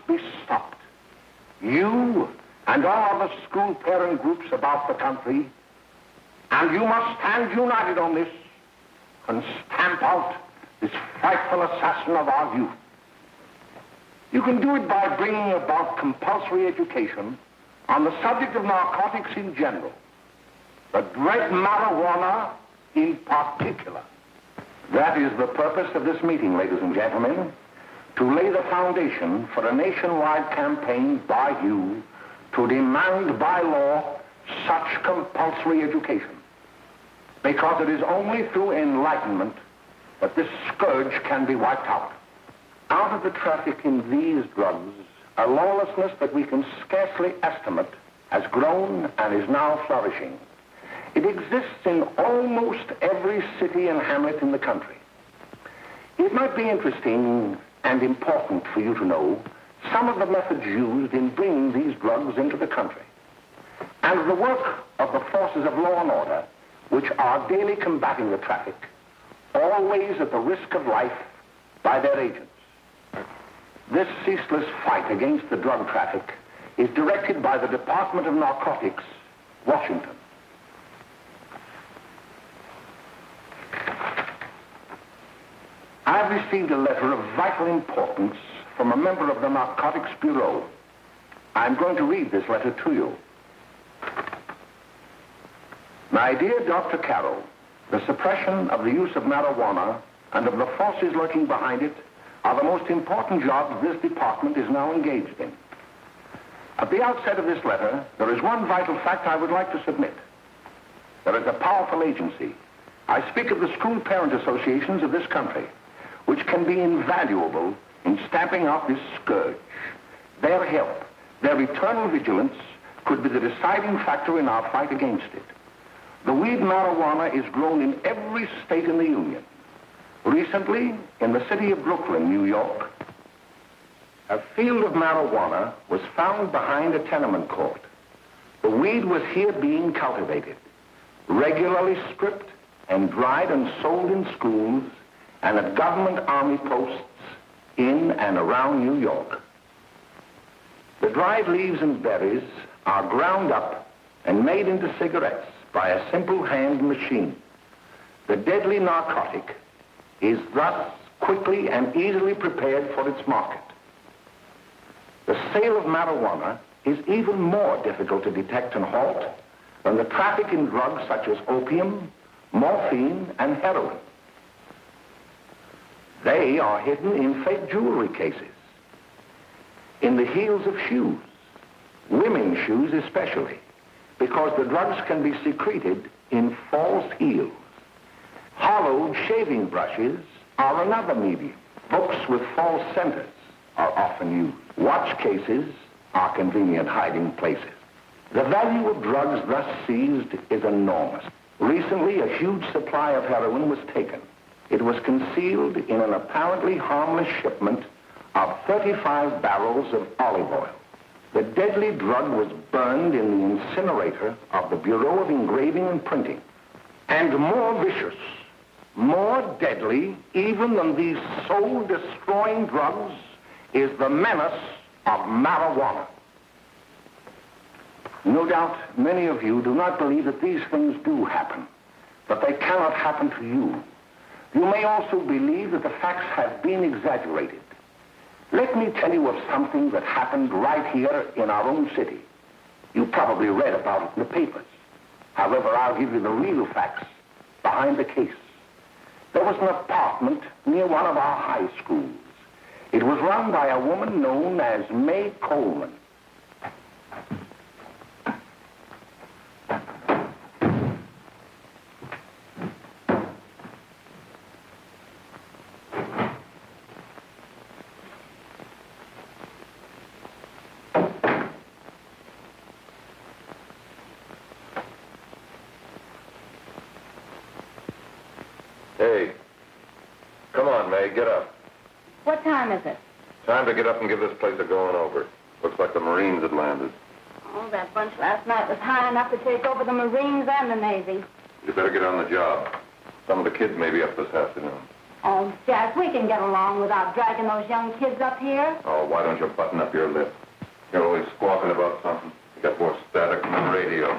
be stopped. You and all the school parent groups about the country, and you must stand united on this and stamp out this frightful assassin of our youth. You can do it by bringing about compulsory education on the subject of narcotics in general, the dread marijuana in particular. That is the purpose of this meeting, ladies and gentlemen, to lay the foundation for a nationwide campaign by you to demand by law such compulsory education. Because it is only through enlightenment that this scourge can be wiped out. Out of the traffic in these drugs, a lawlessness that we can scarcely estimate has grown and is now flourishing. It exists in almost every city and hamlet in the country. It might be interesting and important for you to know some of the methods used in bringing these drugs into the country, and the work of the forces of law and order, which are daily combating the traffic, always at the risk of life by their agents. This ceaseless fight against the drug traffic is directed by the Department of Narcotics, Washington. I've received a letter of vital importance from a member of the Narcotics Bureau. I'm going to read this letter to you. My dear Dr. Carroll, the suppression of the use of marijuana and of the forces lurking behind it are the most important jobs this department is now engaged in. At the outset of this letter, there is one vital fact I would like to submit. There is a powerful agency. I speak of the school parent associations of this country, which can be invaluable in stamping out this scourge. Their help, their eternal vigilance, could be the deciding factor in our fight against it. The weed marijuana is grown in every state in the Union. Recently, in the city of Brooklyn, New York, a field of marijuana was found behind a tenement court. The weed was here being cultivated, regularly stripped and dried and sold in schools and at government army posts in and around New York. The dried leaves and berries are ground up and made into cigarettes by a simple hand machine. The deadly narcotic is thus quickly and easily prepared for its market. The sale of marijuana is even more difficult to detect and halt than the traffic in drugs such as opium, morphine, and heroin. They are hidden in fake jewelry cases, in the heels of shoes, women's shoes especially, because the drugs can be secreted in false heels. Hollowed shaving brushes are another medium. Books with false centers are often used. Watch cases are convenient hiding places. The value of drugs thus seized is enormous. Recently, a huge supply of heroin was taken. It was concealed in an apparently harmless shipment of 35 barrels of olive oil. The deadly drug was burned in the incinerator of the Bureau of Engraving and Printing. And more vicious, more deadly, even than these soul-destroying drugs, is the menace of marijuana. No doubt many of you do not believe that these things do happen, but they cannot happen to you. You may also believe that the facts have been exaggerated. Let me tell you of something that happened right here in our own city. You probably read about it in the papers. However, I'll give you the real facts behind the case. There was an apartment near one of our high schools. It was run by a woman known as May Coleman. Hey, come on, May, get up. What time is it? Time to get up and give this place a going over. Looks like the Marines had landed. Oh, that bunch last night was high enough to take over the Marines and the Navy. You better get on the job. Some of the kids may be up this afternoon. Oh, Jack, we can get along without dragging those young kids up here. Oh, why don't you button up your lip? You're always squawking about something. You got more static than the radio.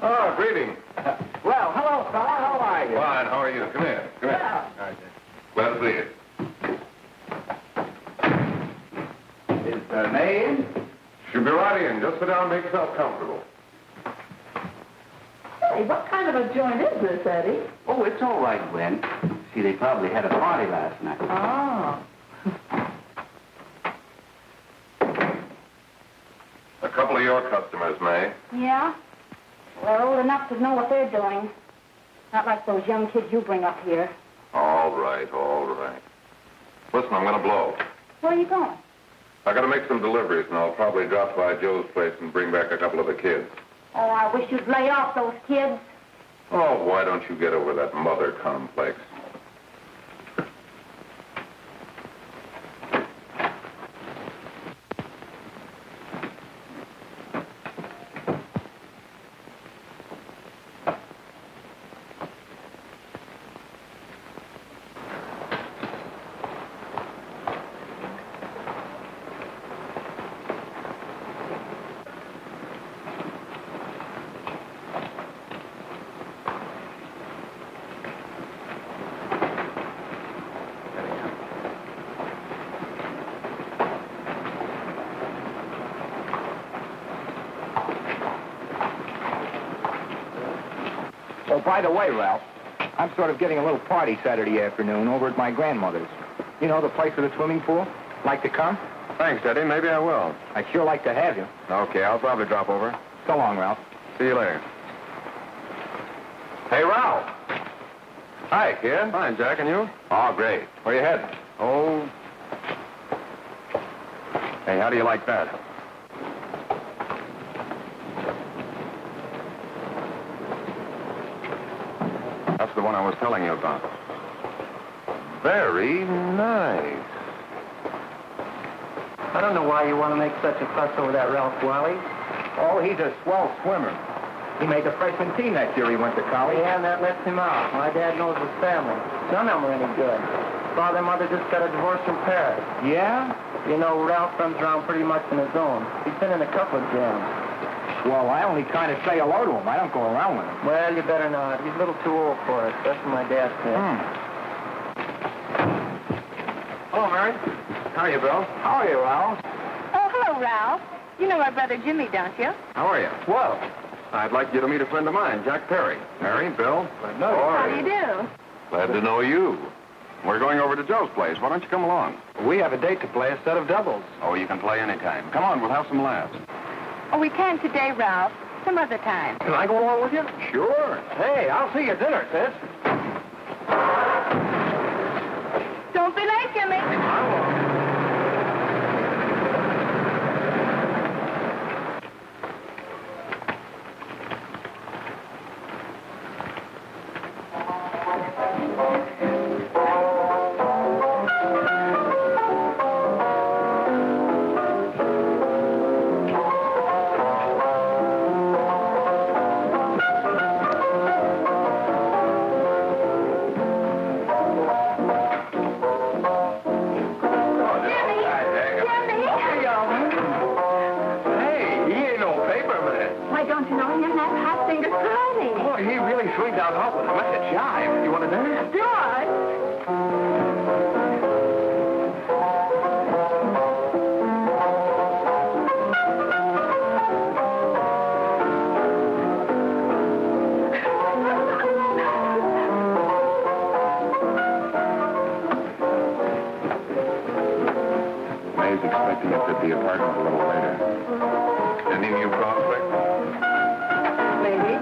Oh, greetings. Well, hello, fella. How are you? Fine, how are you? Come here. Come here. Well. Glad to see you. Is the maid? Should be right in. Just sit down and make yourself comfortable. Hey, what kind of a joint is this, Eddie? Oh, it's all right, Gwen. See, they probably had a party last night. Oh. A couple of your customers, May. Yeah? They're old enough to know what they're doing. Not like those young kids you bring up here. All right, all right. Listen, I'm going to blow. Where are you going? I got to make some deliveries, and I'll probably drop by Joe's place and bring back a couple of the kids. Oh, I wish you'd lay off those kids. Oh, why don't you get over that mother complex? Oh, by the way, Ralph, I'm sort of getting a little party Saturday afternoon over at my grandmother's. You know, the place with the swimming pool? Like to come? Thanks, Eddie. Maybe I will. I'd sure like to have you. Okay, I'll probably drop over. So long, Ralph. See you later. Hey, Ralph. Hi, kid. Fine, Jack, and you? Oh, great. Where you heading? Oh. Hey, how do you like that? That's the one I was telling you about. Very nice. I don't know why you want to make such a fuss over that Ralph Wally. Oh, he's a swell swimmer. He made the freshman team that year he went to college. Yeah, and that lets him out. My dad knows his family. None of them are any good. Father and mother just got a divorce from Paris. Yeah? You know, Ralph runs around pretty much on his own. He's been in a couple of jams. Well, I only kind of say hello to him. I don't go around with him. Well, you better not. He's a little too old for it. That's what my dad said. Hello, Mary. How are you, Bill? How are you, Ralph? Oh, hello, Ralph. You know my brother Jimmy, don't you? How are you? Well, I'd like you to meet a friend of mine, Jack Perry. Mary, Bill. How do you do? Glad to know you. We're going over to Joe's place. Why don't you come along? we have a date to play, a set of doubles. Oh, you can play anytime. Come on, we'll have some laughs. Oh, we can today, Ralph. Some other time. Can I go along with you? Sure. Hey, I'll see you at dinner, sis. Don't be late, Jimmy. like to get to the apartment a little later. Any new prospects? Maybe.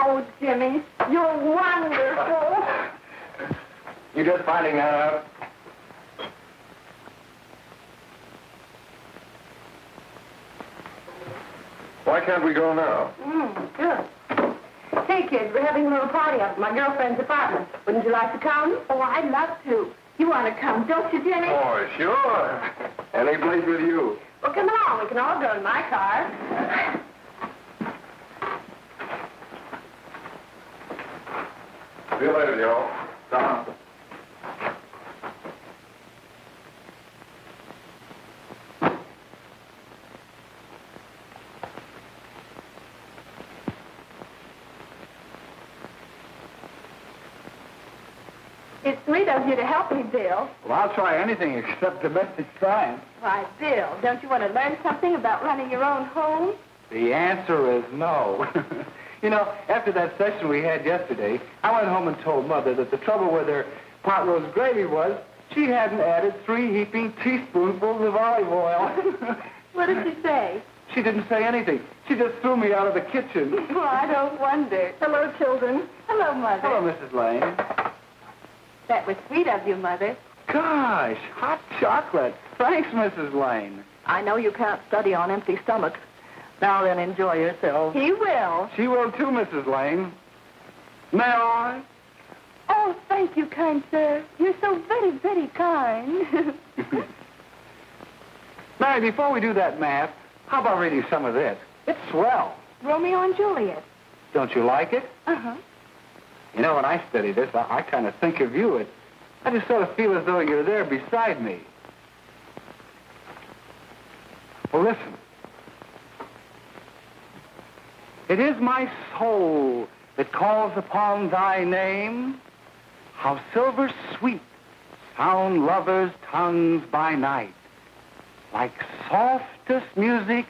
Oh, Jimmy, you're wonderful. You just finding that out? Why can't we go now? Good. Hey, kids, we're having a little party up at my girlfriend's apartment. Wouldn't you like to come? Oh, I'd love to. You want to come, don't you, Jimmy? Oh, sure. Any place with you. Well, come along. We can all go in my car. See you later, Joe. Tom. It's sweet of you to help me, Bill. Well, I'll try anything except domestic science. Why, Bill, don't you want to learn something about running your own home? The answer is no. You know, after that session we had yesterday, I went home and told Mother that the trouble with her pot roast gravy was she hadn't added 3 heaping teaspoonfuls of olive oil. What did she say? She didn't say anything. She just threw me out of the kitchen. Well, I don't wonder. Hello, children. Hello, Mother. Hello, Mrs. Lane. That was sweet of you, Mother. Gosh, hot chocolate. Thanks, Mrs. Lane. I know you can't study on empty stomachs. Now then, enjoy yourself. He will. She will too, Mrs. Lane. May I? Oh, thank you, kind sir. You're so very, very kind. Mary, before we do that math, how about reading some of this? It's swell. Romeo and Juliet. Don't you like it? Uh-huh. You know, when I study this, I kind of think of you. I just sort of feel as though you're there beside me. Well, listen. It is my soul that calls upon thy name. How silver sweet sound lovers' tongues by night, like softest music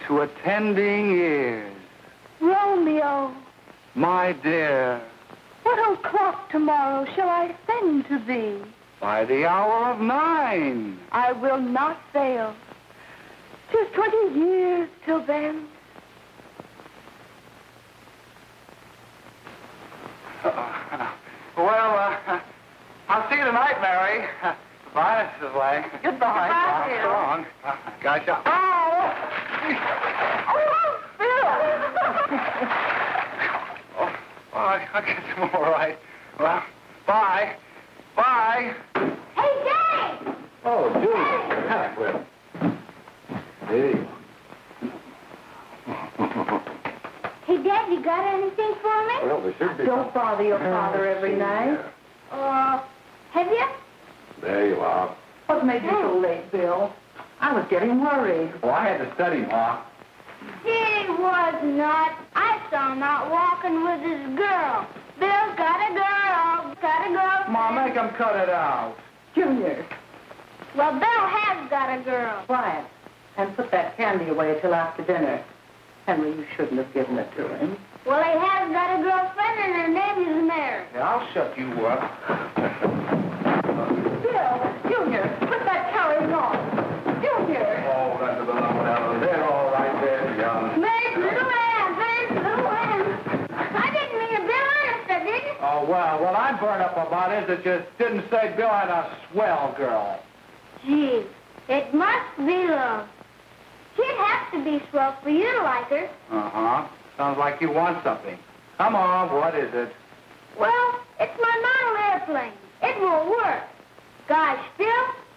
to attending ears. Romeo, My dear, what o'clock tomorrow shall I send to thee? by the hour of 9. I will not fail. 'Tis 20 years till then. I'll see you tonight, Mary. Goodbye, Mrs. Lane. Goodbye. Goodbye, Bill. So long. Gosh, I guess I'm all right. Well, bye. Bye. Hey, Daddy! Oh, Julie. Hey. Hey, Dad, you got anything for me? Well, there should be. Don't bother your father every night. Have you? There you are. What made you so late, Bill? I was getting worried. Well, I had to study, Ma. He was not. I saw him out walking with his girl. Bill's got a girl. Got a girl. Ma, make him cut it out. Junior, Well, Bill has got a girl. quiet. And put that candy away till after dinner. Henry, you shouldn't have given it to him. Well, he has got a girlfriend, and her name is Mary. Yeah, I'll shut you up. Bill, Junior, put that carrying on. Junior! Oh, that's about out. They're all right there, young. Mary's little Ann. Mary's little Ann. I didn't mean to Bill honest, I didn't. Oh, well, what I'm burned up about is it just didn't say Bill had a swell girl. Gee, it must be love. She'd have have to be swell for you to like her. Uh-huh. Sounds like you want something. Come on, what is it? Well, it's my model airplane. It won't work. Gosh, Phil,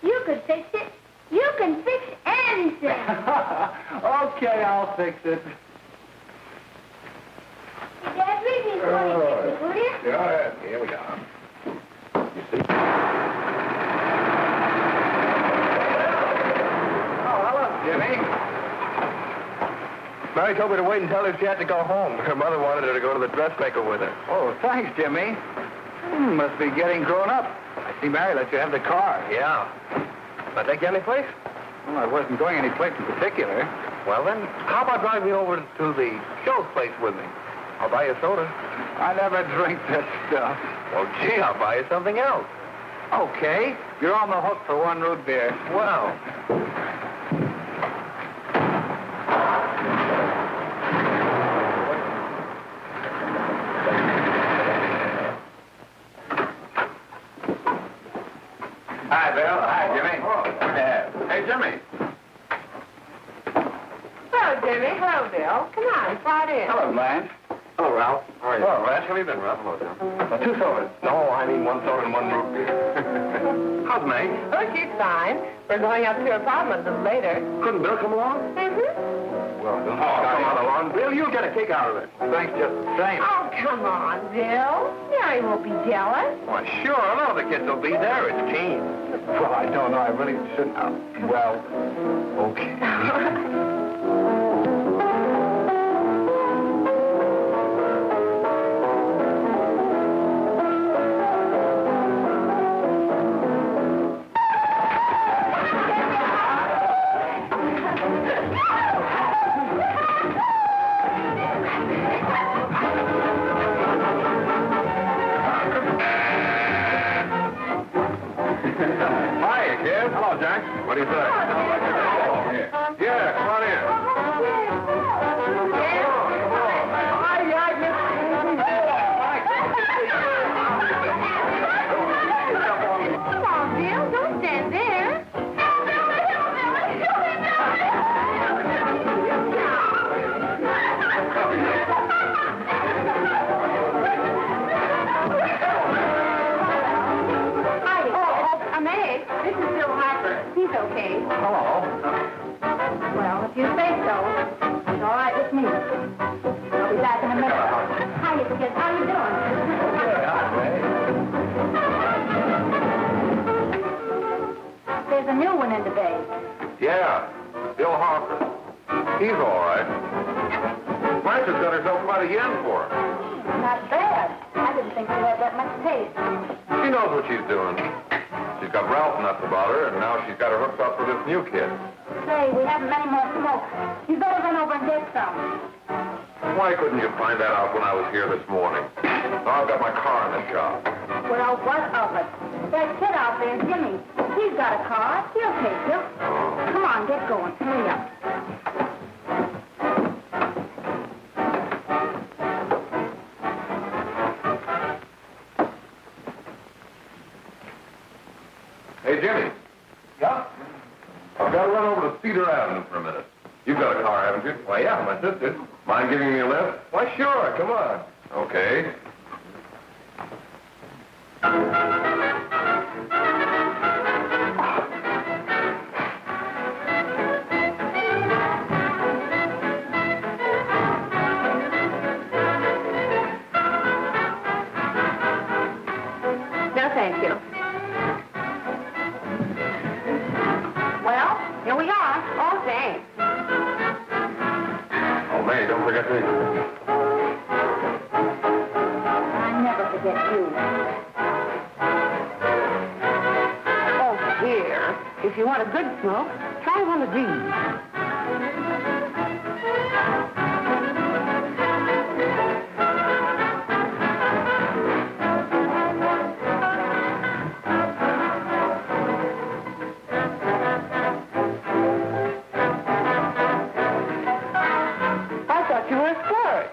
you could fix it. You can fix anything. Okay, I'll fix it. Dad, read me 26, will you? Go ahead. Here we are. You see? Oh, hello, Jimmy. Mary told me to wait and tell her she had to go home. Her mother wanted her to go to the dressmaker with her. Oh, thanks, Jimmy. Must be getting grown up. I see Mary let you have the car. Yeah. Can I take you any place? Well, I wasn't going any place in particular. Well, then, how about driving me over to the show place with me? I'll buy you a soda. I never drink that stuff. Well, gee, I'll buy you something else. Okay. You're on the hook for one root beer. Well. Hi, Bill. Hi, Jimmy. Oh, good to have. Hey, Jimmy. Hello, Jimmy. Hello, Bill. Come on, slide in. Hello, Blanche. Hello, Ralph. How are you? Hello, Ralph. How have you been, Ralph? Hello, Jim. 2 sodas. No, I mean 1 soda and 1 root beer. How's May? Oh, she's fine. We're going up to her apartment a little later. Couldn't Bill come along? Mm-hmm. Well, don't Come on along. Bill, you'll get a kick out of it. Thanks just the same. Oh, come on, Bill. Mary won't be jealous. Why, sure. All the kids will be there. It's keen. Well, I don't know. I really shouldn't. Well, okay. Hiya, kid. Hello, Jack. What do you say? Yeah, come on in. Come on, Bill. Don't stand there. Hi. I'm Meg. This is Bill Harper. He's okay. Hello. Well, if you say so, it's all right with me. I'll be back in a minute. Hi, kids. How you doing? There's a new one in the bay. Yeah, Bill Harper. He's all right. Blanche has got herself quite a yen for her. Not bad. I didn't think she had that much taste. She knows what she's doing. She's got Ralph nuts about her, and now she's got her hooked up for this new kid. Say, we haven't many more smoke. You better run over and get some. Why couldn't you find that out when I was here this morning? Now I've got my car in the shop. Well, what of it? That kid out there, Jimmy, he's got a car. He'll take you. Come on, get going. Hurry up. Hey, Jimmy. Yeah? I've got to run over to Cedar Avenue for a minute. You've got a car, haven't you? Why, yeah, my sister. Mind giving me a lift? Why, sure. Come on. Okay. No, thank you. Well, here we are. Oh, thanks. Oh, May, don't forget me. I never forget you. Oh, here. If you want a good smoke, try one of these. I thought you were a flirt.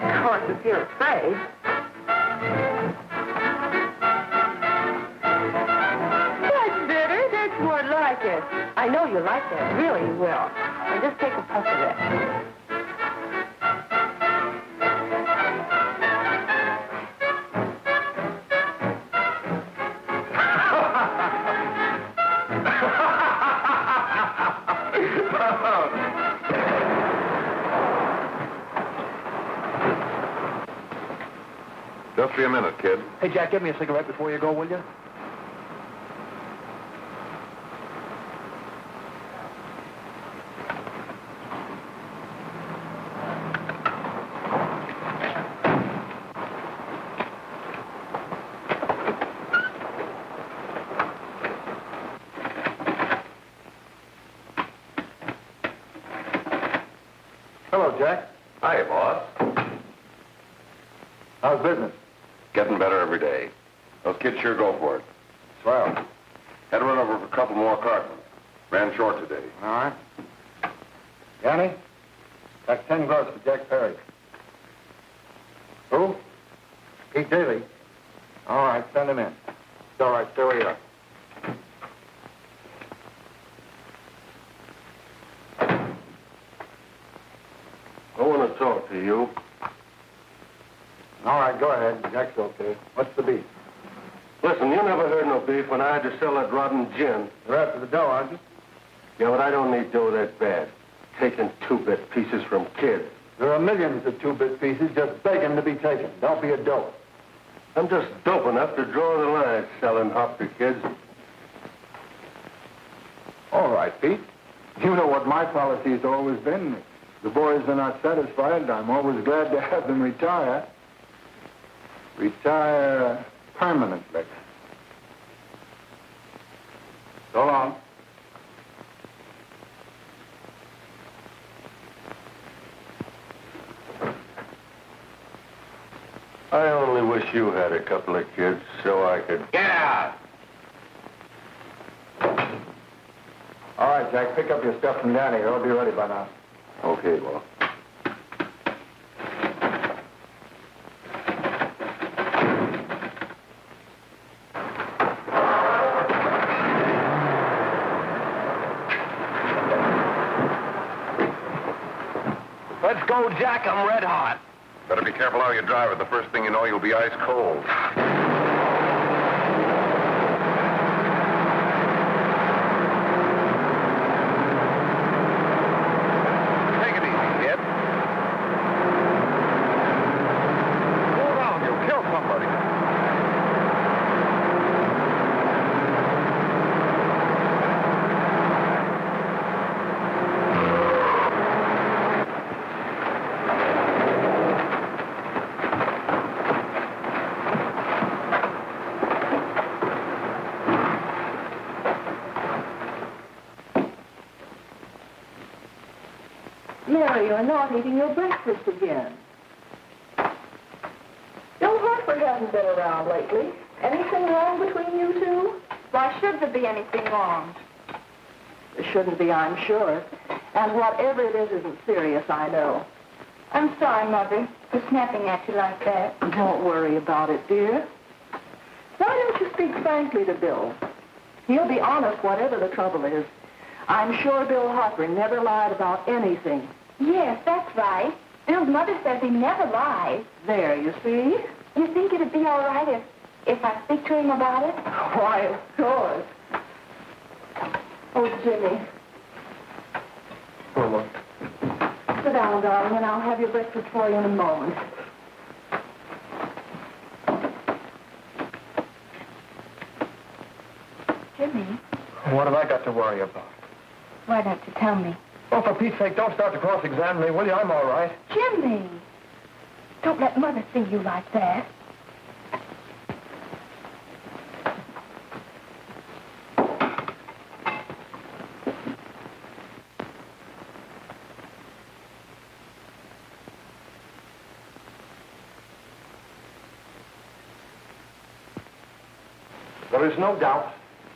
Of course, if you're afraid. That's better. That's more like like it. I know you like that. Really, you will. And just take a puff of that. Just be a minute, kid. Hey, Jack, give me a cigarette before you go, will you? Hello, Jack. Hi, boss. How's business? Getting better every day. Those kids sure go for it. Swell. Had to run over for a couple more cartons. Ran short today. All right. Johnny, that's 10 gross for Jack Perry. Who? Pete Daly. All right, send him in. It's all right, stay where you are. I want to talk to you. All right, go ahead. Jack's okay. What's the beef? Listen, you never heard no beef when I had to sell that rotten gin. You're after the dough, aren't you? Yeah, but I don't need dough that bad. Taking two-bit pieces from kids. There are millions of two-bit pieces just begging to be taken. Don't be a dope. I'm just dope enough to draw the line selling hop to kids. All right, Pete. You know what my policy has always been. If the boys are not satisfied, I'm always glad to have them retire. Retire permanently. So long. I only wish you had a couple of kids so I could... Get out! All right, Jack, pick up your stuff from Danny. It'll be ready by now. Okay, well. Let's go, Jack. I'm red hot. Better be careful how you drive it. The first thing you know, you'll be ice cold. Take it easy, kid. Slow down. You'll kill somebody. Mary, you're not eating your breakfast again. Bill Hartford hasn't been around lately. Anything wrong between you two? Why should there be anything wrong? There shouldn't be, I'm sure. And whatever it is isn't serious, I know. I'm sorry, Mother, for snapping at you like that. Don't worry about it, dear. Why don't you speak frankly to Bill? He'll be honest whatever the trouble is. I'm sure Bill Hartford never lied about anything. Yes, that's right. Bill's mother says he never lies. There, you see? You think it'd be all right if I speak to him about it? Why, of course. Oh, Jimmy. Oh, what? Sit down, darling, and I'll have your breakfast for you in a moment. Jimmy, What have I got to worry about? why don't you tell me? Oh, for Pete's sake, don't start to cross-examine me, will you? I'm all right. Jimmy! Don't let Mother see you like that. There is no doubt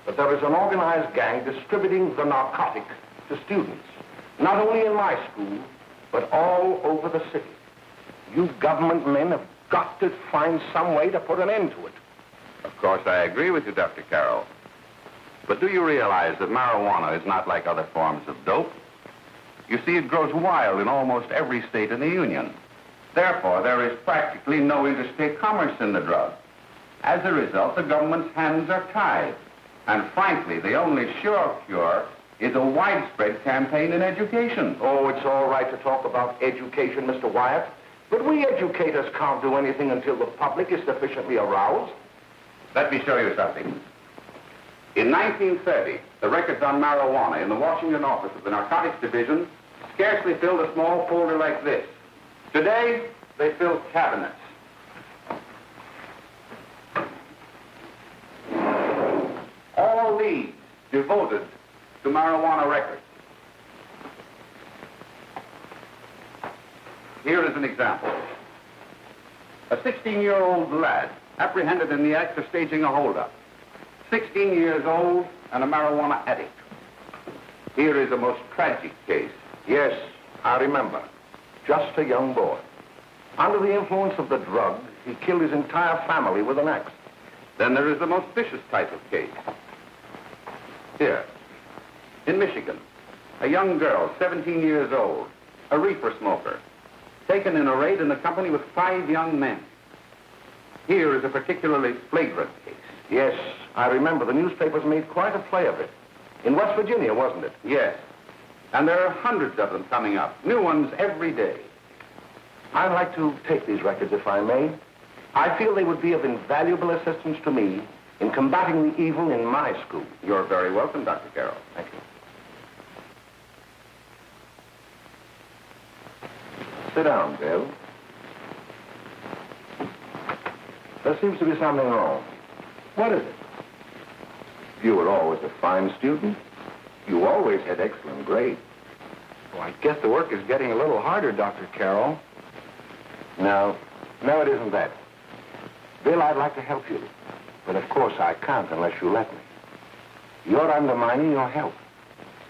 that there is an organized gang distributing the narcotic to students, not only in my school, but all over the city. You government men have got to find some way to put an end to it. Of course, I agree with you, Dr. Carroll. But But do you realize that marijuana is not like other forms of dope? You see, it grows wild in almost every state in the Union. Therefore, there is practically no interstate commerce in the drug. As a result, the government's hands are tied. And frankly, the only sure cure is a widespread campaign in education. Oh, it's all right to talk about education, Mr. Wyatt. But we educators can't do anything until the public is sufficiently aroused. Let me show you something. In 1930, the records on marijuana in the Washington office of the Narcotics Division scarcely filled a small folder like this. Today, they fill cabinets. All these devoted to marijuana records. Here is an example. A 16-year-old lad apprehended in the act of staging a holdup. 16 years old and a marijuana addict. Here is a most tragic case. Yes, I remember. Just a young boy. Under the influence of the drug, he killed his entire family with an axe. Then there is the most vicious type of case. Here, in Michigan, a young girl, 17 years old, a reefer smoker, taken in a raid in the company with 5 young men. Here is a particularly flagrant case. Yes, I remember. The newspapers made quite a play of it. In West Virginia, wasn't it? Yes. And there are hundreds of them coming up, new ones every day. I'd like to take these records, if I may. I feel they would be of invaluable assistance to me in combating the evil in my school. You're very welcome, Dr. Carroll. Thank you. Sit down, Bill. There seems to be something wrong. What is it? You were always a fine student. You always had excellent grades. Well, I guess the work is getting a little harder, Dr. Carroll. No, it isn't that. Bill, I'd like to help you. But of course I can't unless you let me. You're undermining your health.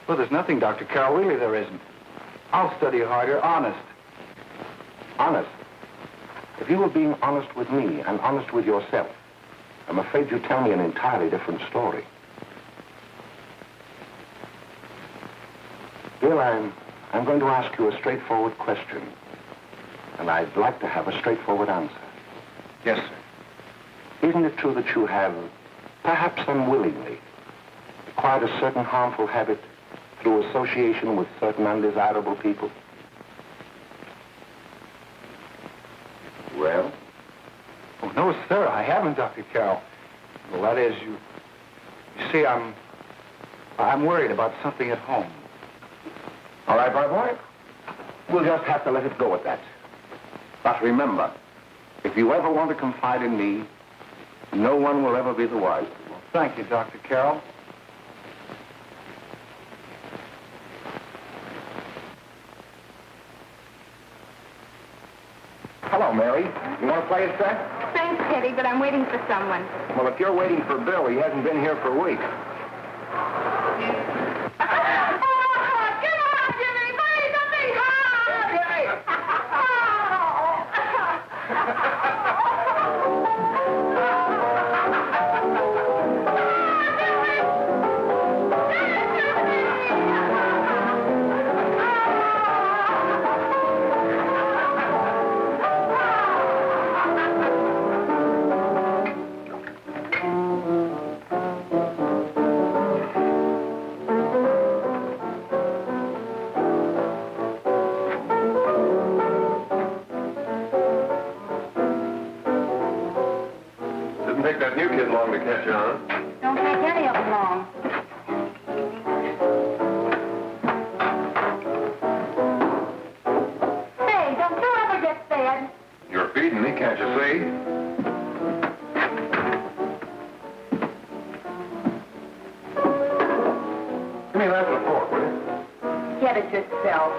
Well, there's nothing, Dr. Carroll. Really, there isn't. I'll study harder, honest. Honest? If you were being honest with me and honest with yourself, I'm afraid you'd tell me an entirely different story. Bill, I'm going to ask you a straightforward question. And I'd like to have a straightforward answer. Yes, sir. Isn't it true that you have, perhaps unwillingly, acquired a certain harmful habit through association with certain undesirable people? Well? Oh, no, sir, I haven't, Dr. Carroll. Well, that is, you see, I'm worried about something at home. All right, my boy. We'll just have to let it go at that. But remember, if you ever want to confide in me, no one will ever be the wiser. Well, thank you, Dr. Carroll. Hello, Mary. You want to play a set? Thanks, Teddy, but I'm waiting for someone. Well, if you're waiting for Bill, he hasn't been here for a week. Didn't take that new kid long to catch on. Don't take any of them long. Hey, don't you ever get fed? You're feeding me, can't you see? Give me that and a fork, will you? Get it yourself.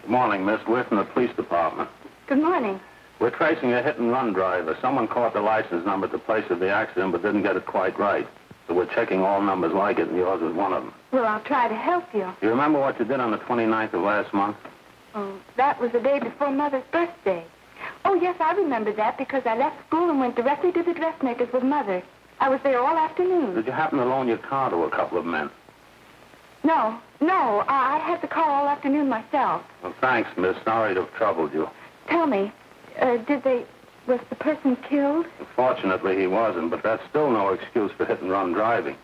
Good morning, Miss. We're from the police department. Good morning. We're tracing a hit-and-run driver. Someone caught the license number at the place of the accident but didn't get it quite right. So we're checking all numbers like it, and yours is one of them. Well, I'll try to help you. You remember what you did on the 29th of last month? Oh, that was the day before Mother's birthday. Oh, yes, I remember that because I left school and went directly to the dressmaker's with Mother. I was there all afternoon. Did you happen to loan your car to a couple of men? No, I had the car all afternoon myself. Well, thanks, miss. Sorry to have troubled you. Tell me, was the person killed? Fortunately, he wasn't, but that's still no excuse for hit-and-run driving.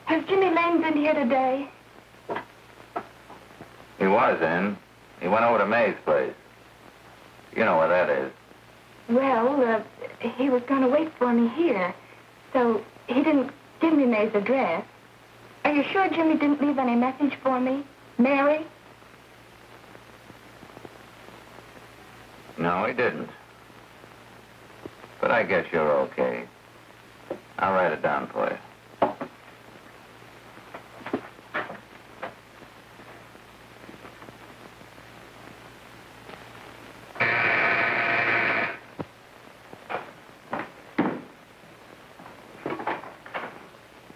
Has Jimmy Lane been here today? He was in. He went over to May's place. You know where that is. Well, he was going to wait for me here, so he didn't give me May's address. Are you sure Jimmy didn't leave any message for me? Mary? No, he didn't. But I guess you're okay. I'll write it down for you.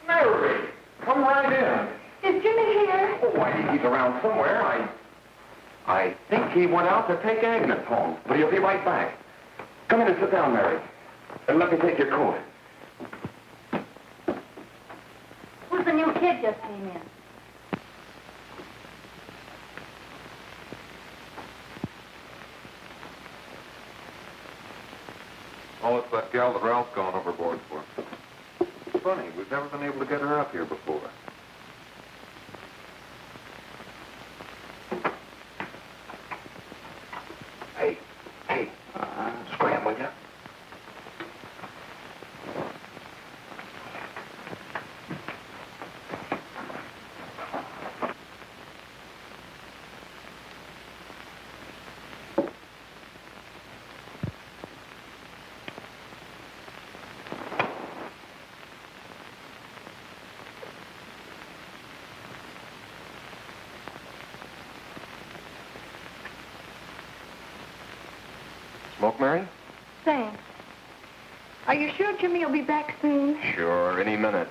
Mary, come right in. Is Jimmy here? Oh, I think he's around somewhere. I think he went out to take Agnes home, but he'll be right back. Come in and sit down, Mary. And let me take your coat. Who's the new kid just came in? Oh, it's that gal that Ralph's gone overboard for. Funny, we've never been able to get her up here before. Hey, scram, will ya? Smoke, Mary? Thanks. Are you sure Jimmy will be back soon? Sure, any minute.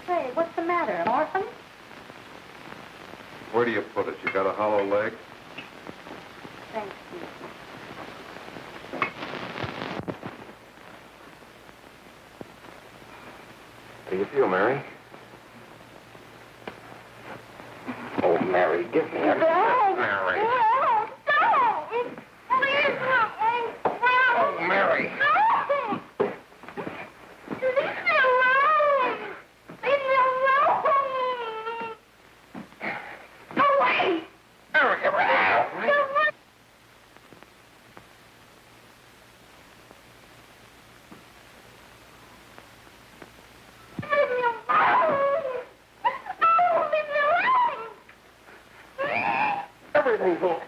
Say, what's the matter? An orphan? Where do you put it? You got a hollow leg? Thanks, Steve. do you feel, Mary? Oh, Mary, give me a... Mary. Oh, Mary. Everything's all...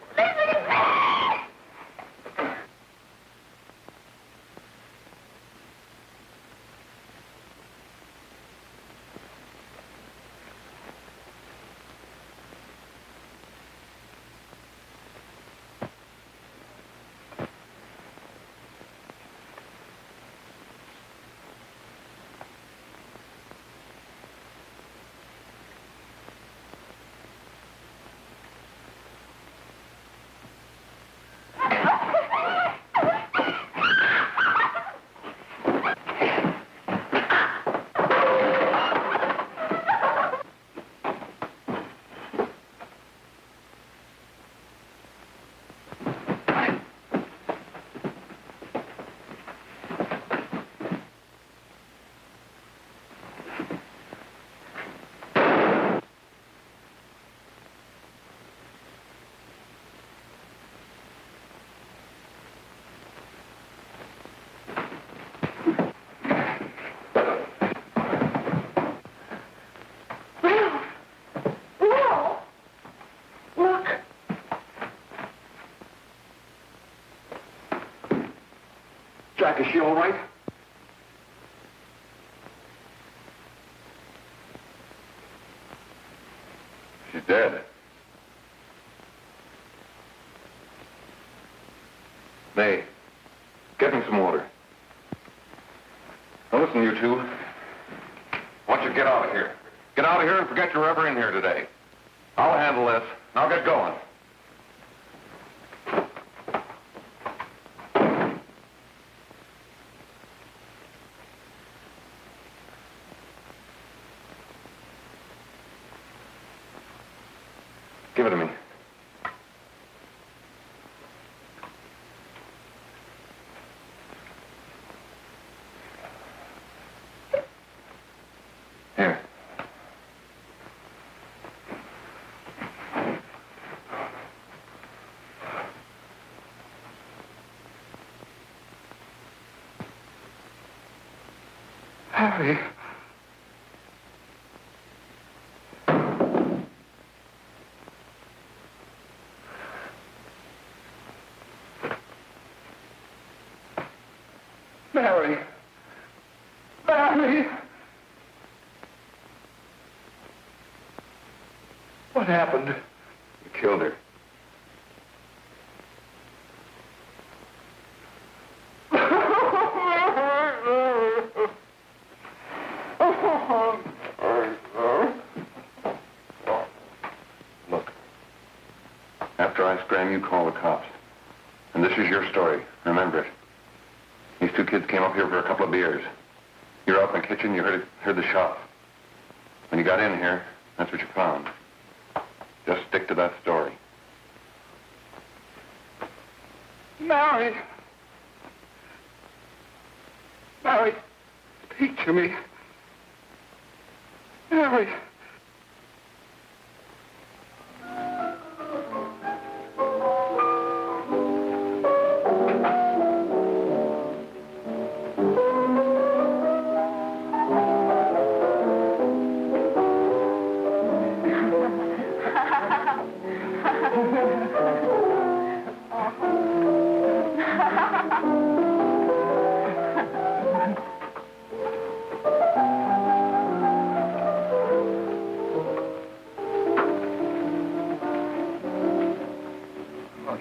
Jack, is she all right? She's dead. May, get me some water. Now listen, you two. I want you to get out of here. Get out of here and forget you're ever in here today. I'll handle this. Now get going. Give it to me. Here. Harry. Mary. Mary. What happened? You killed her. Look. After I scram, you call the cops. And this is your story. Remember it. These two kids came up here for a couple of beers. You were out in the kitchen, you heard the shot. When you got in here, that's what you found. Just stick to that story. Mary! Mary, speak to me. Mary!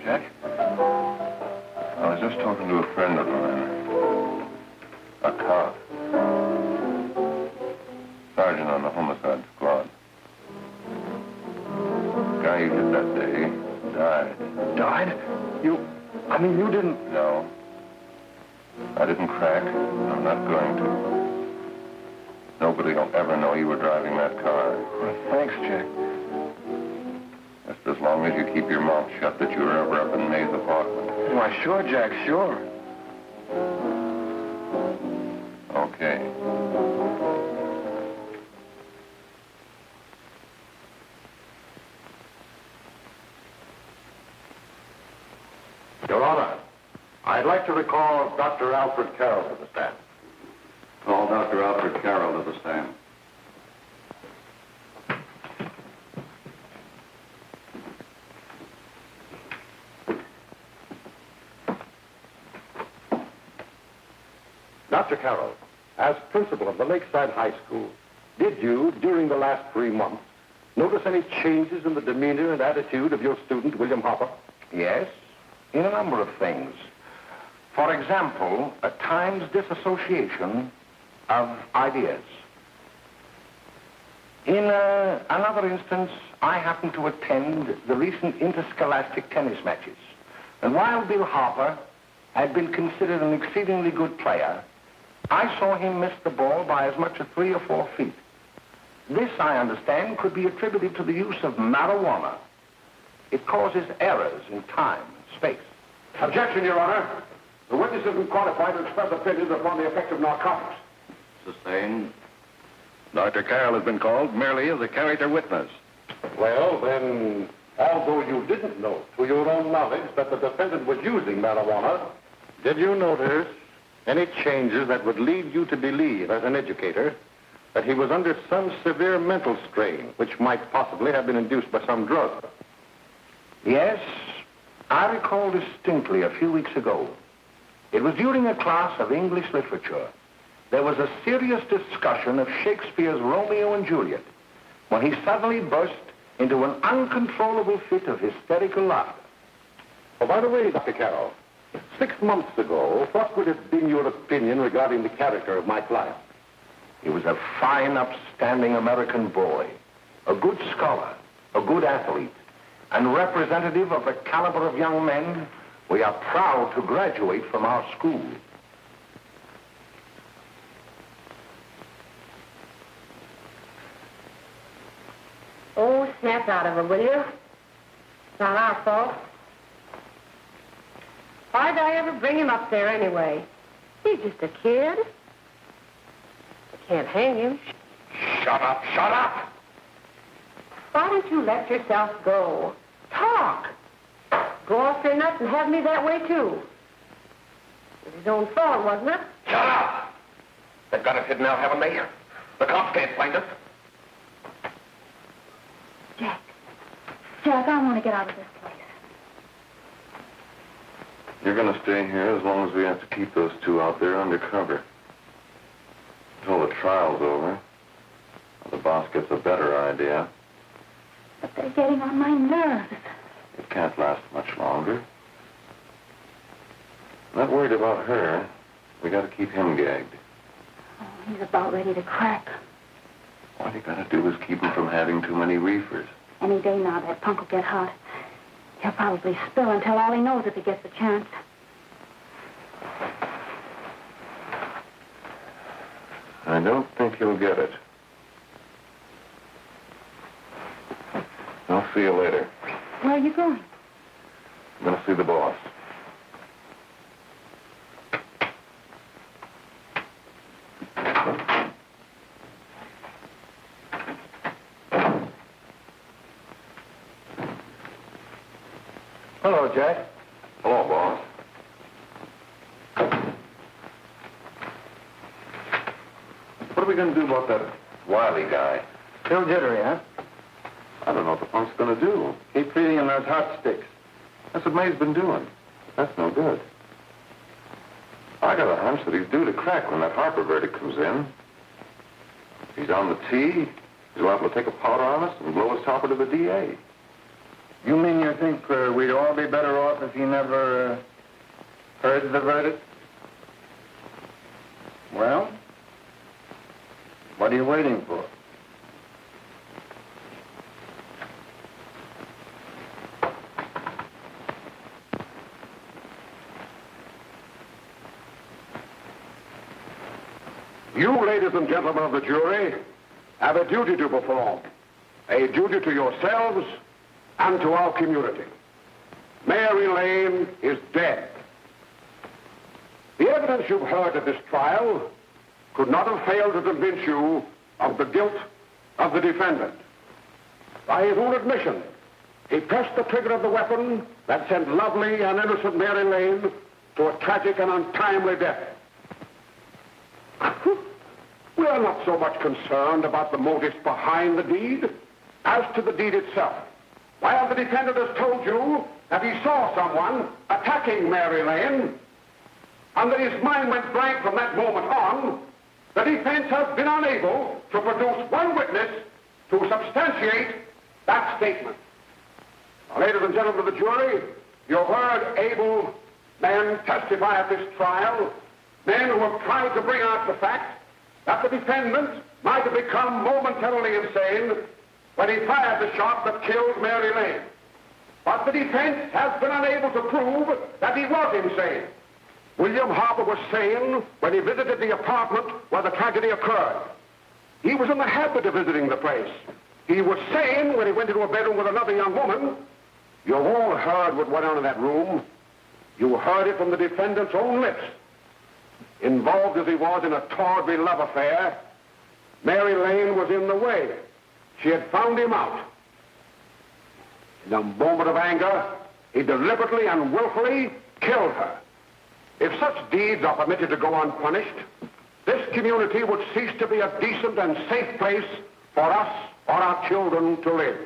Jack. I was just talking to a friend of mine. A cop. Sergeant on the homicide squad. The guy you hit that day died. Died? You didn't... No. I didn't crack. I'm not going to. Nobody will ever know you were driving that car. Well, thanks, Jack. Just as long as you keep your mouth shut that you were ever up in May's apartment. Why, sure, Jack, sure. Okay. Your Honor, I'd like to recall Dr. Alfred Carroll to the stand. Call Dr. Alfred Carroll to the stand. Dr. Carroll, as principal of the Lakeside High School, did you, during the last 3 months, notice any changes in the demeanor and attitude of your student, William Hopper? Yes, in a number of things. For example, at times disassociation of ideas. In another instance, I happened to attend the recent interscholastic tennis matches. And while Bill Harper had been considered an exceedingly good player, I saw him miss the ball by as much as 3 or 4 feet. This, I understand, could be attributed to the use of marijuana. It causes errors in time and space. Objection, Your Honor. The witness has been qualified to express opinions upon the effect of narcotics. Sustained. Dr. Carroll has been called merely as a character witness. Well, then, although you didn't know to your own knowledge that the defendant was using marijuana, did you notice any changes that would lead you to believe, as an educator, that he was under some severe mental strain, which might possibly have been induced by some drug? Yes, I recall distinctly a few weeks ago. It was during a class of English literature. There was a serious discussion of Shakespeare's Romeo and Juliet when he suddenly burst into an uncontrollable fit of hysterical laughter. Oh, by the way, Dr. Carroll, 6 months ago, what would have been your opinion regarding the character of my client? He was a fine, upstanding American boy, a good scholar, a good athlete, and representative of the caliber of young men we are proud to graduate from our school. Oh, snap out of it, will you? It's not our fault. Why'd I ever bring him up there anyway? He's just a kid. I can't hang him. Shut up, shut up! Why don't you let yourself go? Talk. Go off your nuts and have me that way, too. It was his own fault, wasn't it? Shut up! They've got it hidden now, haven't they? The cops can't find us. Jack, I want to get out of this place. You're going to stay here as long as we have to keep those two out there undercover. Until the trial's over. The boss gets a better idea. But they're getting on my nerves. It can't last much longer. I'm not worried about her. We got to keep him gagged. Oh, he's about ready to crack. All you got to do is keep him from having too many reefers. Any day now, that punk will get hot. He'll probably spill and tell all he knows if he gets the chance. I don't think he'll get it. I'll see you later. Where are you going? I'm going to see the boss. Hello, Jack. Hello, boss. What are we going to do about that Wiley guy? Still jittery, huh? I don't know what the punk's going to do. Keep feeding him those hot sticks. That's what May's been doing. That's no good. I got a hunch that he's due to crack when that Harper verdict comes in. If he's on the tee, he's liable to take a powder on us and blow his topper to the DA. You mean you think we'd all be better off if he never heard the verdict? Well, what are you waiting for? You, ladies and gentlemen of the jury, have a duty to perform. A duty to yourselves and to our community. Mary Lane is dead. The evidence you've heard at this trial could not have failed to convince you of the guilt of the defendant. By his own admission, he pressed the trigger of the weapon that sent lovely and innocent Mary Lane to a tragic and untimely death. We are not so much concerned about the motives behind the deed as to the deed itself. While the defendant has told you that he saw someone attacking Mary Lane, and that his mind went blank from that moment on, the defense has been unable to produce one witness to substantiate that statement. Now, ladies and gentlemen of the jury, you've heard able men testify at this trial, men who have tried to bring out the fact that the defendant might have become momentarily insane when he fired the shot that killed Mary Lane. But the defense has been unable to prove that he was insane. William Harper was sane when he visited the apartment where the tragedy occurred. He was in the habit of visiting the place. He was sane when he went into a bedroom with another young woman. You've all heard what went on in that room. You heard it from the defendant's own lips. Involved as he was in a tawdry love affair, Mary Lane was in the way. She had found him out. In a moment of anger, he deliberately and willfully killed her. If such deeds are permitted to go unpunished, this community would cease to be a decent and safe place for us or our children to live.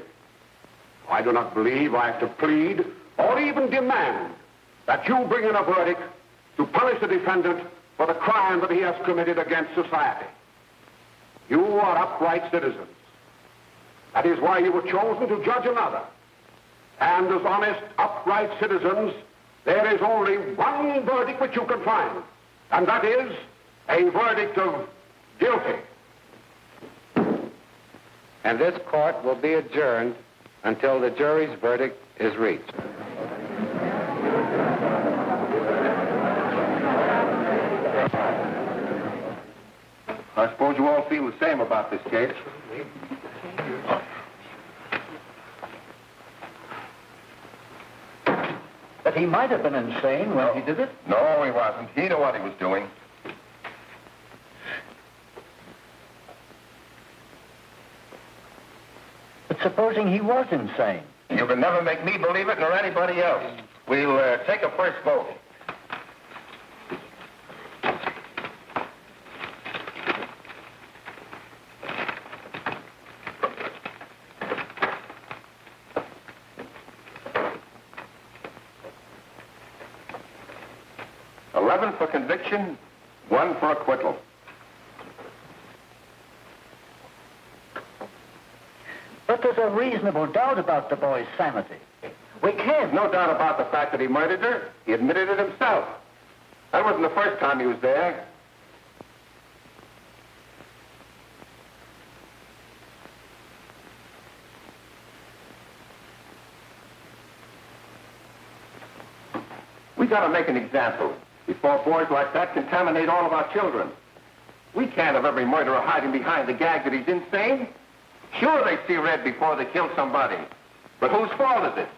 I do not believe I have to plead or even demand that you bring in a verdict to punish the defendant for the crime that he has committed against society. You are upright citizens. That is why you were chosen to judge another. And as honest, upright citizens, there is only one verdict which you can find, and that is a verdict of guilty. And this court will be adjourned until the jury's verdict is reached. I suppose you all feel the same about this case. But he might have been insane when he did it. No, he wasn't. He knew what he was doing. But supposing he was insane? You can never make me believe it nor anybody else. We'll take a first vote. For conviction, 1 for acquittal. But there's a reasonable doubt about the boy's sanity. We can't. No doubt about the fact that he murdered her. He admitted it himself. That wasn't the first time he was there. We gotta make an example before boys like that contaminate all of our children. We can't have every murderer hiding behind the gag that he's insane. Sure, they see red before they kill somebody. But whose fault is it?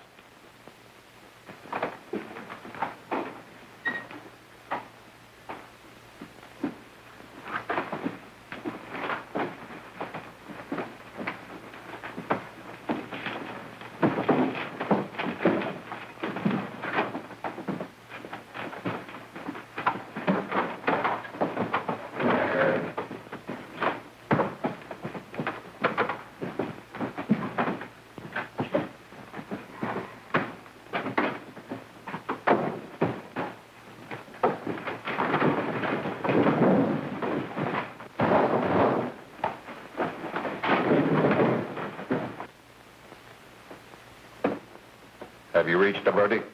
Have you reached a verdict?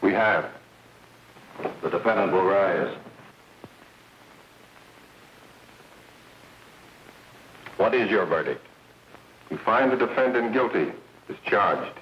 We have. The defendant will rise. What is your verdict? We find the defendant guilty, discharged.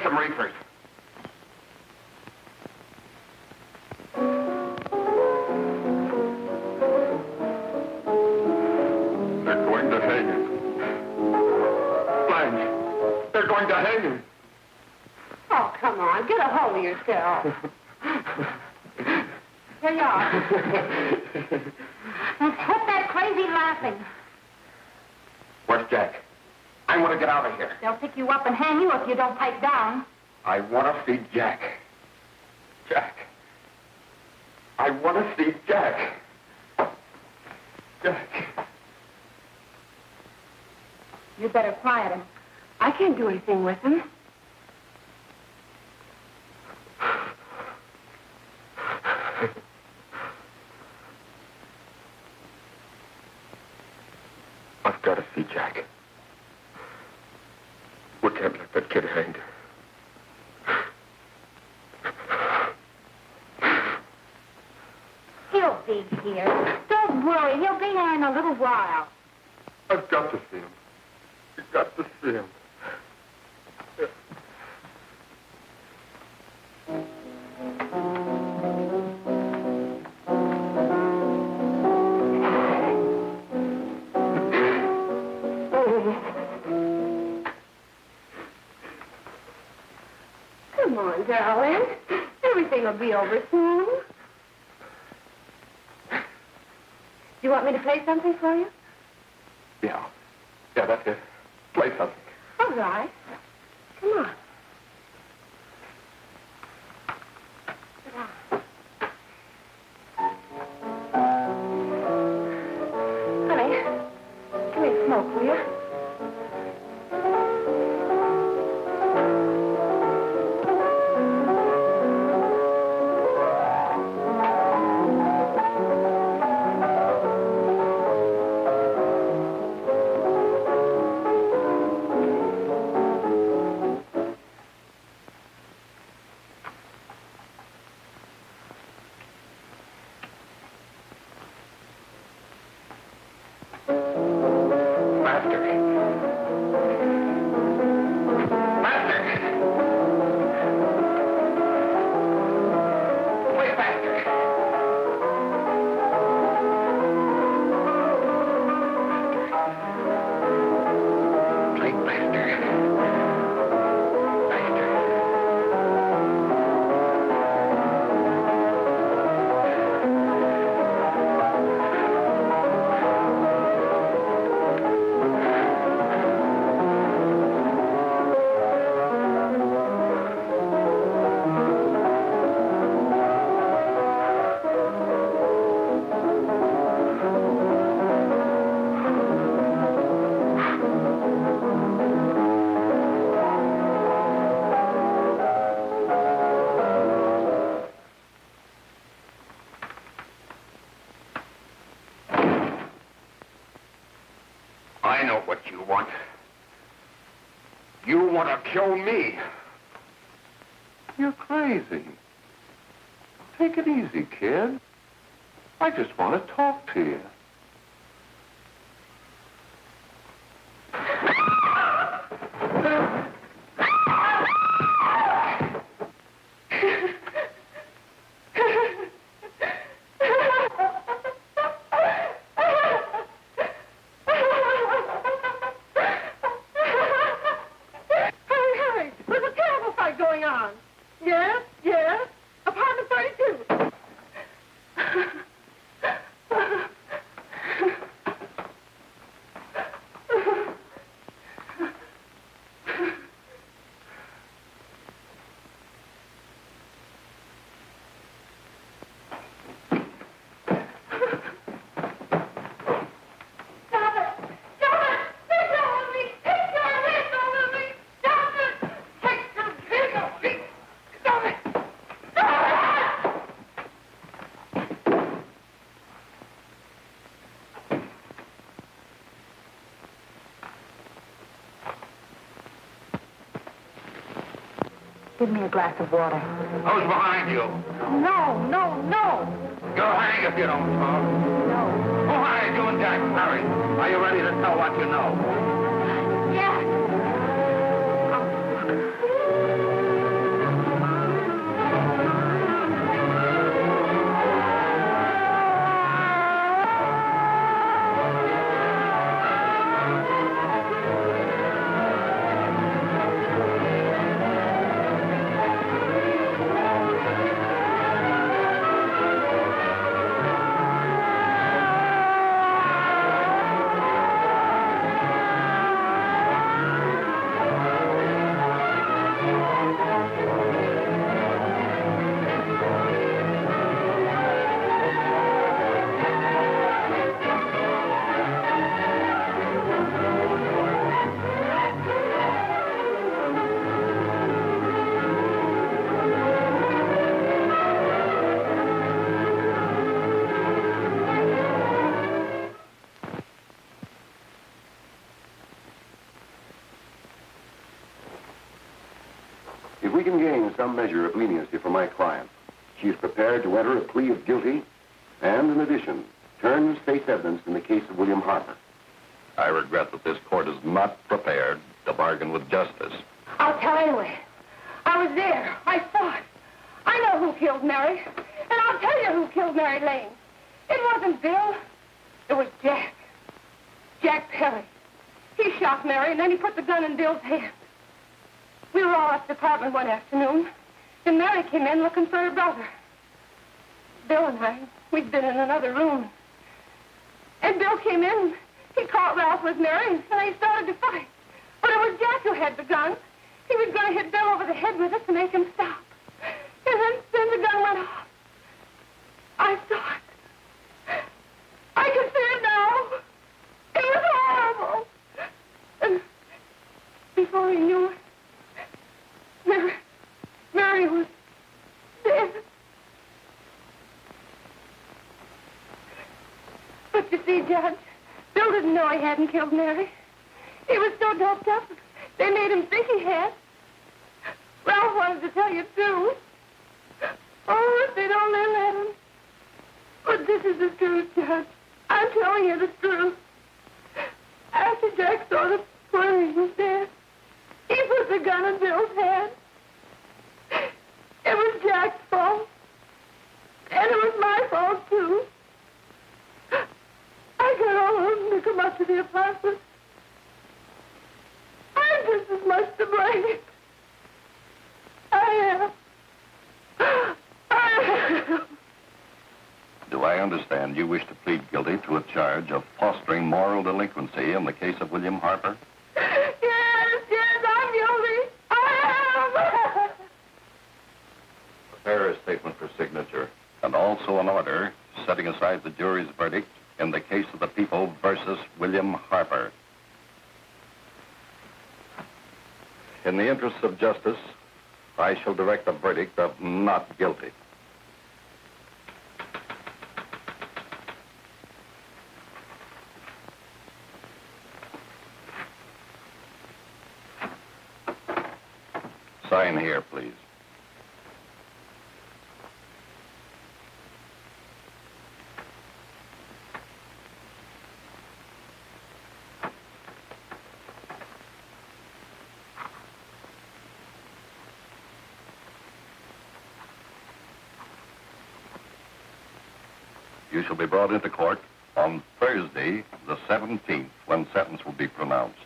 some reefers. They're going to hang him. Blanche, they're going to hang him. Oh, come on. Get a hold of yourself. Here you are. Now, quit that crazy laughing. Where's Jack? I want to get out of here. They'll pick you up and hang you if you don't pipe down. I want to see Jack. Jack. I want to see Jack. Jack. You better quiet him. I can't do anything with him. I've got to see Jack. We can't let that kid hang. He'll be here. Don't worry. He'll be here in a little while. I've got to see him. You've got to see him. Come on, darling. Everything will be over soon. Do you want me to play something for you? Yeah. Yeah, that's it. Play something. All right. Come on. Sit down. Honey, give me a smoke, will you? I know what you want. You want to kill me. You're crazy. Take it easy, kid. I just want to talk to you. Give me a glass of water. Who's behind you? No, no, no. You'll hang if you don't talk. No. Who hired you and Jack? Hurry. Are you ready to tell what you know? Yes. we can gain some measure of leniency for my client, she is prepared to enter a plea of guilty and, in addition, turn the state's evidence in the case of William Harper. I regret that this court is not prepared to bargain with justice. I'll tell anyway. I was there. I saw it. I know who killed Mary. And I'll tell you who killed Mary Lane. It wasn't Bill. It was Jack. Jack Perry. He shot Mary, and then he put the gun in Bill's hand. We were all at the apartment one afternoon, and Mary came in looking for her brother. Bill and I, we'd been in another room. And Bill came in, he caught Ralph with Mary, and they started to fight. But it was Jack who had the gun. He was going to hit Bill over the head with it to make him stop. And then the gun went off. I saw it. I can see it now. It was horrible. And before he knew it, Mary was dead. But you see, Judge, Bill didn't know he hadn't killed Mary. He was so doped up, they made him think he had. Ralph wanted to tell you, too. Oh, if they'd only let him. But this is the truth, Judge. I'm telling you the truth. After Jack saw the poor he was dead, he put the gun in Bill's hand. It was Jack's fault. And it was my fault, too. I got all of them to come up to the apartment. I'm just as much to blame. I am. Do I understand you wish to plead guilty to a charge of fostering moral delinquency in the case of William Harper? Yes, I'm guilty. I am. Prepare a statement for signature, and also an order setting aside the jury's verdict in the case of the people versus William Harper. In the interests of justice, I shall direct a verdict of not guilty. Sign here, please. You shall be brought into court on Thursday, the 17th, when sentence will be pronounced.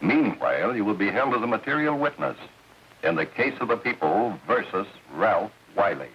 Meanwhile, you will be held as a material witness in the case of the people versus Ralph Wiley.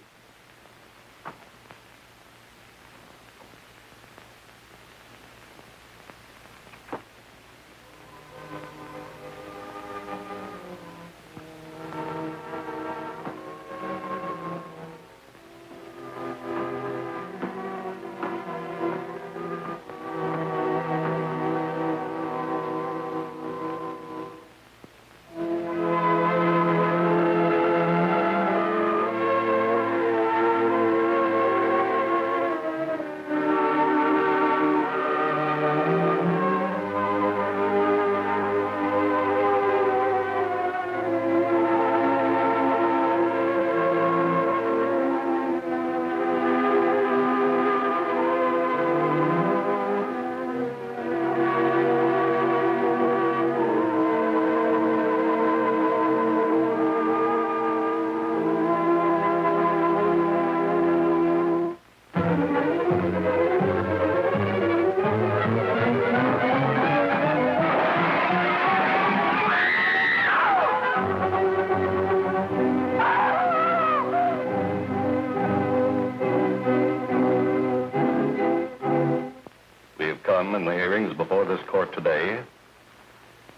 In the hearings before this court today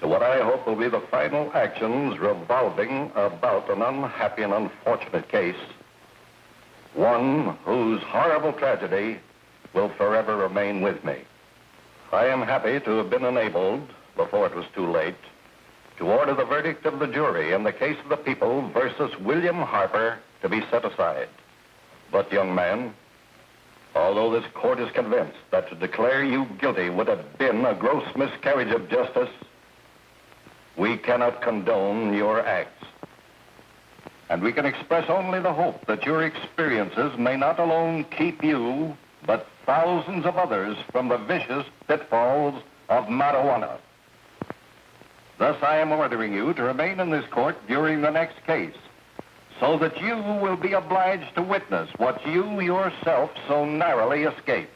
to what I hope will be the final actions revolving about an unhappy and unfortunate case, one whose horrible tragedy will forever remain with me. I am happy to have been enabled, before it was too late, to order the verdict of the jury in the case of the people versus William Harper to be set aside. But, young man, although this court is convinced that to declare you guilty would have been a gross miscarriage of justice, we cannot condone your acts. and we can express only the hope that your experiences may not alone keep you, but thousands of others from the vicious pitfalls of marijuana. Thus, I am ordering you to remain in this court during the next case, so that you will be obliged to witness what you yourself so narrowly escaped.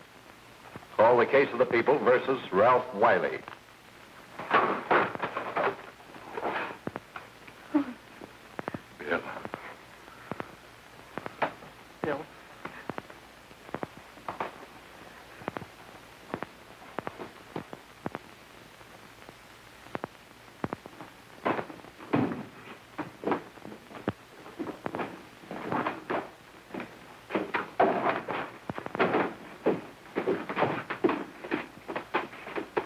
Call the case of the people versus Ralph Wiley. Bill. Bill.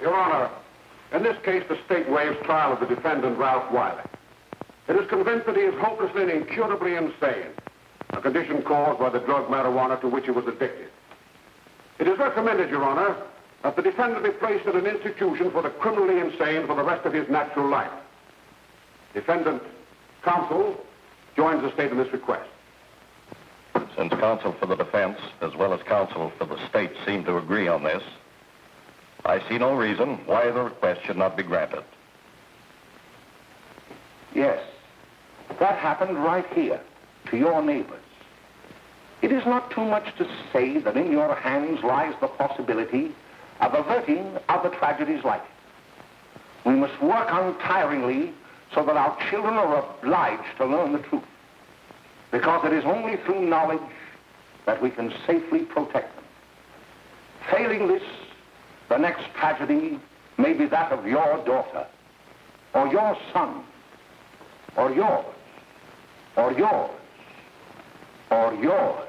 Your Honor, in this case, the state waives trial of the defendant, Ralph Wiley. It is convinced that he is hopelessly and incurably insane, a condition caused by the drug marijuana to which he was addicted. It is recommended, Your Honor, that the defendant be placed in an institution for the criminally insane for the rest of his natural life. Defendant, counsel, joins the state in this request. Since counsel for the defense, as well as counsel for the state, seem to agree on this, I see no reason why the request should not be granted. Yes, that happened right here, to your neighbors. It is not too much to say that in your hands lies the possibility of averting other tragedies like it. We must work untiringly so that our children are obliged to learn the truth, because it is only through knowledge that we can safely protect them. Failing this, the next tragedy may be that of your daughter, or your son, or yours, or yours, or yours.